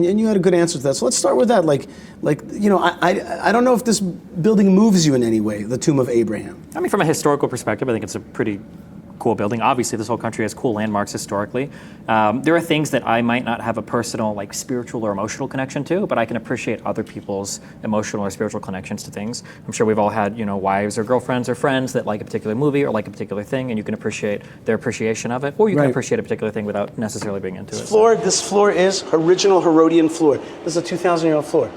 And you had a good answer to that. So let's start with that. I don't know if this building moves you in any way, the Tomb of Abraham. I mean, from a historical perspective, I think it's a pretty cool building. Obviously, this whole country has cool landmarks historically. There are things that I might not have a personal, spiritual or emotional connection to, but I can appreciate other people's emotional or spiritual connections to things. I'm sure we've all had, wives or girlfriends or friends that like a particular movie or like a particular thing, and you can appreciate their appreciation of it, or you can appreciate a particular thing without necessarily being into it. This floor is original Herodian floor. This is a 2,000-year-old floor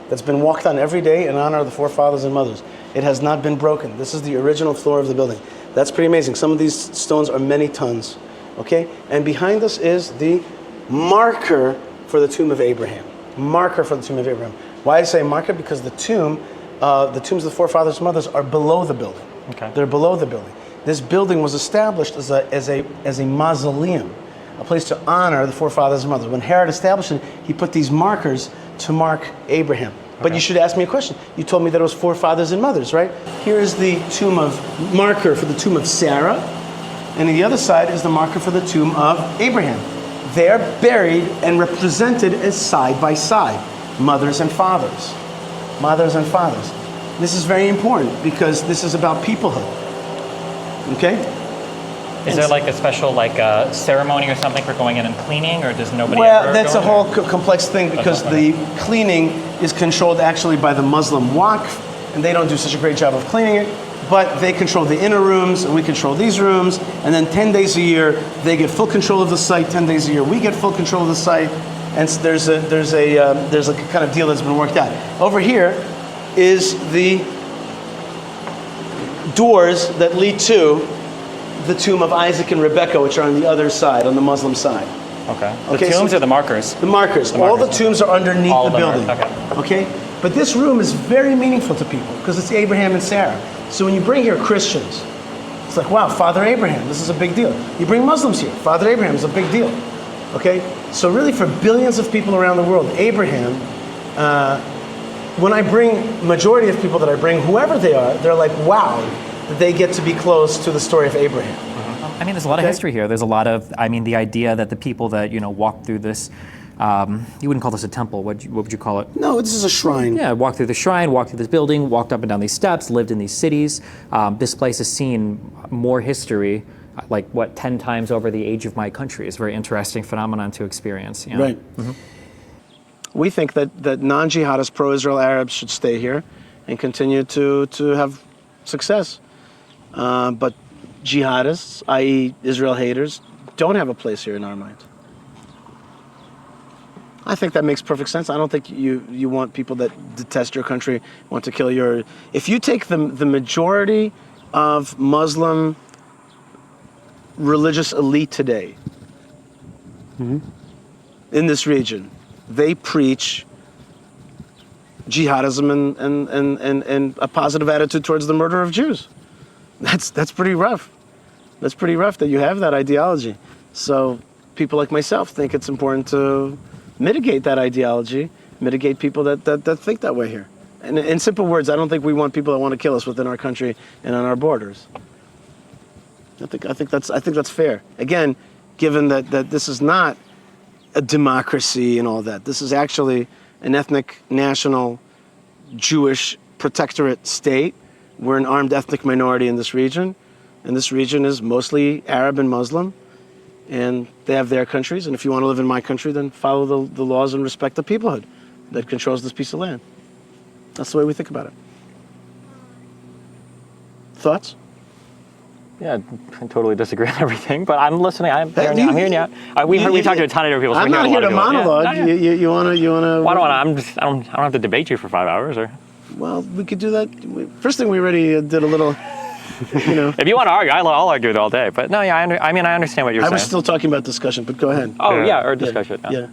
that's been walked on every day in honor of the forefathers and mothers. It has not been broken. This is the original floor of the building. That's pretty amazing. Some of these stones are many tons, okay? And behind us is the marker for the Tomb of Abraham. Marker for the Tomb of Abraham. Why I say marker? Because the tombs of the forefathers and mothers are below the building. Okay. They're below the building. This building was established as a mausoleum, a place to honor the forefathers and mothers. When Herod established it, he put these markers to mark Abraham. But you should ask me a question. You told me that it was forefathers and mothers, right? Here is the marker for the tomb of Sarah, and on the other side is the marker for the tomb of Abraham. They're buried and represented as side by side, mothers and fathers. Mothers and fathers. This is very important because this is about peoplehood. Okay? Is there a special ceremony or something for going in and cleaning, or does nobody? Well, that's a whole complex thing because the cleaning is controlled actually by the Muslim Waqf, and they don't do such a great job of cleaning it. But they control the inner rooms, and we control these rooms. And then 10 days a year, they get full control of the site. 10 days a year, we get full control of the site. And so there's a kind of deal that's been worked out. Over here is the doors that lead to the tomb of Isaac and Rebekah, which are on the other side, on the Muslim side. Okay. The tombs or the markers? The markers. All the tombs are underneath the building. Okay. But this room is very meaningful to people because it's Abraham and Sarah. So when you bring here Christians, it's like, wow, Father Abraham, this is a big deal. You bring Muslims here, Father Abraham is a big deal. Okay. So really, for billions of people around the world, Abraham. When I bring majority of people that I bring, whoever they are, they're like, wow, that they get to be close to the story of Abraham. I mean, there's a lot of history here. There's a lot of, the idea that the people that, walked through this, you wouldn't call this a temple. What would you call it? No, this is a shrine. Yeah, walked through the shrine, walked through this building, walked up and down these steps, lived in these cities. This place has seen more history, 10 times over the age of my country. It's a very interesting phenomenon to experience. Right. Mm-hmm. We think that non-jihadist pro-Israel Arabs should stay here and continue to have success. But jihadists, i.e. Israel haters, don't have a place here in our minds. I think that makes perfect sense. I don't think you want people that detest your country, want to kill your... If you take the majority of Muslim religious elite today in this region, they preach jihadism and a positive attitude towards the murder of Jews. That's pretty rough. That's pretty rough that you have that ideology. So people like myself think it's important to mitigate that ideology, mitigate people that think that way here. And in simple words, I don't think we want people that want to kill us within our country and on our borders. I think that's fair. Again, given that this is not a democracy and all that. This is actually an ethnic, national, Jewish protectorate state. We're an armed ethnic minority in this region, and this region is mostly Arab and Muslim, and they have their countries, and if you want to live in my country, then follow the laws and respect the peoplehood that controls this piece of land. That's the way we think about it. Thoughts? Yeah, I totally disagree on everything, but I'm listening. I'm hearing you. We talked to a ton of different people. So I'm not here to monologue. Yeah. You wanna? Well, I don't have to debate you for 5 hours, or. Well, we could do that. First thing, we already did a little. If you want to argue, I'll argue it all day. But no, yeah, I understand what you're saying. I was still talking about discussion, but go ahead. Oh yeah, or discussion. Yeah.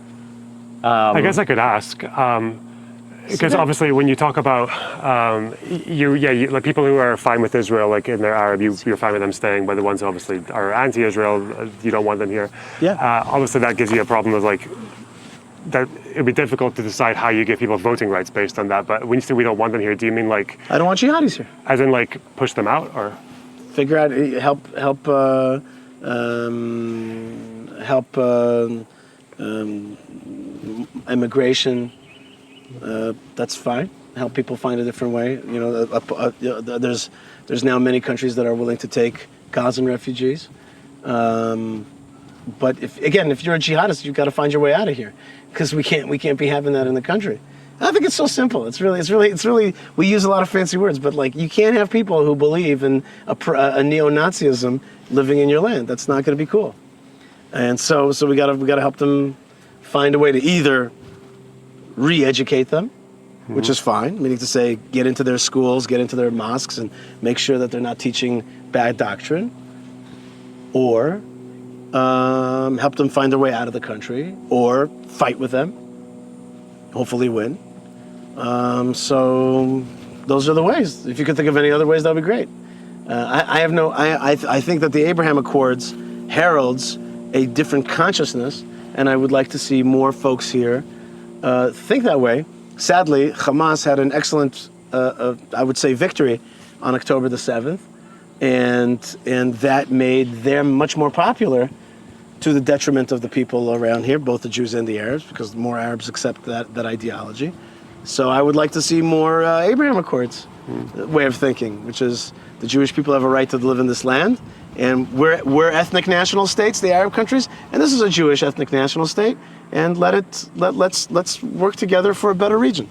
I guess I could ask. Because obviously, when you talk about like people who are fine with Israel, like in their Arab, you're fine with them staying, but the ones who obviously are anti-Israel, you don't want them here. Yeah. Obviously, that gives you a problem of that it'd be difficult to decide how you give people voting rights based on that. But when you say we don't want them here, do you mean I don't want jihadis here. As in push them out, or figure out help immigration, that's fine. Help people find a different way. There's now many countries that are willing to take Gazan refugees. But if you're a jihadist, you've got to find your way out of here, because we can't be having that in the country. I think it's so simple. It's really. We use a lot of fancy words, but like, you can't have people who believe in a neo-Nazism living in your land. That's not going to be cool. And so we got to help them find a way to either re-educate them, which is fine, meaning to say, get into their schools, get into their mosques, and make sure that they're not teaching bad doctrine, or help them find their way out of the country, or fight with them, hopefully win. So those are the ways. If you could think of any other ways, that would be great. I think that the Abraham Accords heralds a different consciousness, and I would like to see more folks here think that way. Sadly, Hamas had an excellent, I would say, victory on October the 7th, and that made them much more popular, to the detriment of the people around here, both the Jews and the Arabs, because more Arabs accept that ideology. So I would like to see more Abraham Accords way of thinking, which is the Jewish people have a right to live in this land, and we're ethnic national states, the Arab countries, and this is a Jewish ethnic national state, and let's work together for a better region.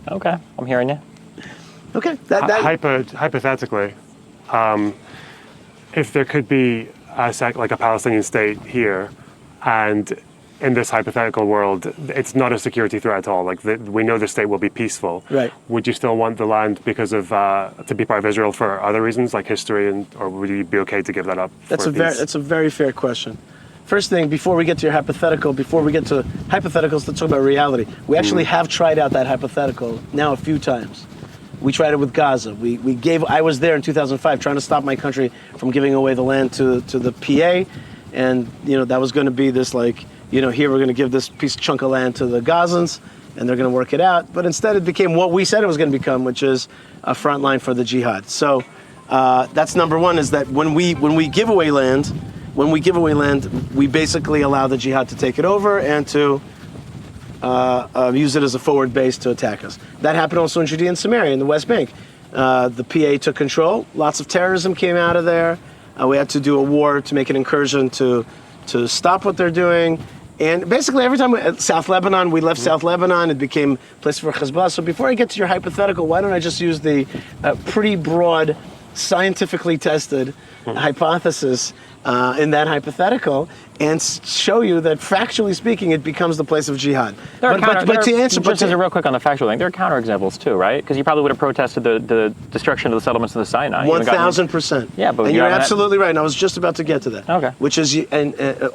Okay, I'm hearing you. Okay. Hypothetically, if there could be like a Palestinian state here, and in this hypothetical world, it's not a security threat at all. Like, we know the state will be peaceful. Right. Would you still want the land because of to be part of Israel for other reasons, like history, or would you be okay to give that up? That's a very fair question. First thing, before we get to your hypothetical, before we get to hypotheticals, let's talk about reality. We actually have tried out that hypothetical now a few times. We tried it with Gaza. I was there in 2005 trying to stop my country from giving away the land to the PA, and that was going to be this, like, here we're going to give this chunk of land to the Gazans, and they're going to work it out. But instead, it became what we said it was going to become, which is a front line for the jihad. So that's number one: is that when we give away land, we basically allow the jihad to take it over and to use it as a forward base to attack us. That happened also in Judea and Samaria, in the West Bank. The PA took control. Lots of terrorism came out of there. We had to do a war to make an incursion to stop what they're doing. And basically, every time South Lebanon, we left South Lebanon, it became a place for Hezbollah. So before I get to your hypothetical, why don't I just use the pretty broad, scientifically tested hypothesis in that hypothetical and show you that, factually speaking, it becomes the place of jihad. Just as a real quick on the factual thing, there are counterexamples too, right? Because you probably would have protested the destruction of the settlements in the Sinai. 1,000%. Yeah, but and you're absolutely right. And I was just about to get to that. Okay. Which is,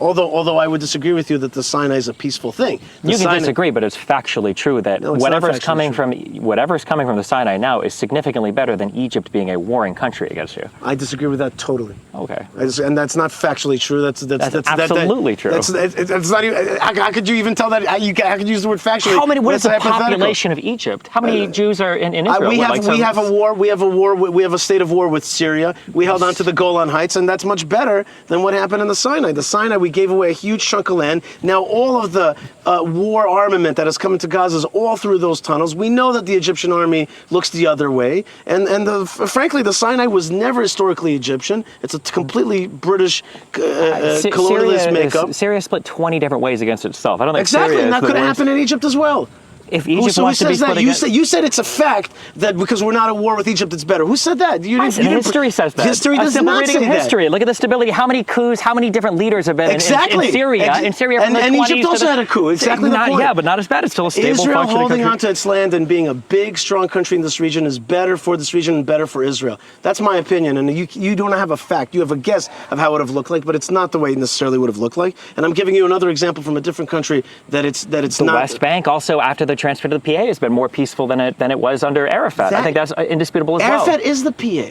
although I would disagree with you that the Sinai is a peaceful thing. You can disagree, but it's factually true that whatever's coming from the Sinai now is significantly better than Egypt being a warring country against you. I disagree with that totally. Okay. And that's not factually true. That's absolutely true. It's not even. How could you even tell that? How could you use the word factually? What is the population of Egypt? How many Jews are in Israel? We have a war. We have a state of war with Syria. We held on to the Golan Heights, and that's much better than what happened in the Sinai. The Sinai, we gave away a huge chunk of land. Now all of the war armament that has come into Gaza is all through those tunnels. We know that the Egyptian army looks the other way, and frankly, the Sinai was never historically Egyptian. It's a completely British colonialist makeup. Syria split 20 different ways against itself. I don't think exactly, Syria and that could have happened in Egypt as well. If Egypt wants to be split against... You said it's a fact that because we're not at war with Egypt, it's better. Who said that? History says that. History does not say that. History. Look at the stability. How many coups, how many different leaders have been in Syria? In Syria from the 20s. And Egypt also had a coup. Exactly the point. Yeah, but not as bad. It's still a stable, Israel functioning holding country. onto its land and being a big, strong country in this region is better for this region and better for Israel. That's my opinion. And you don't have a fact. You have a guess of how it would have looked like, but it's not the way it necessarily would have looked like. And I'm giving you another example from a different country that it's not. The West Bank also, after the transfer to the PA, has been more peaceful than it was under Arafat. I think that's indisputable as well. Arafat is the PA.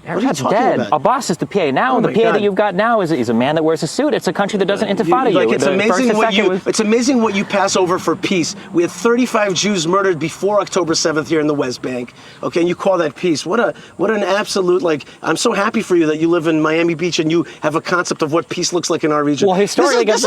Arafat's talking dead. about? Abbas is the PA. Now Oh the my PA God. that you've got now is a man that wears a suit. It's a country that doesn't intifada you. It's The amazing first and what second was- it's amazing what you pass over for peace. We had 35 Jews murdered before October 7th here in the West Bank. Okay, and you call that peace? What an absolute, like, I'm so happy for you that you live in Miami Beach and you have a concept of what peace looks like in our region. Well, historically, this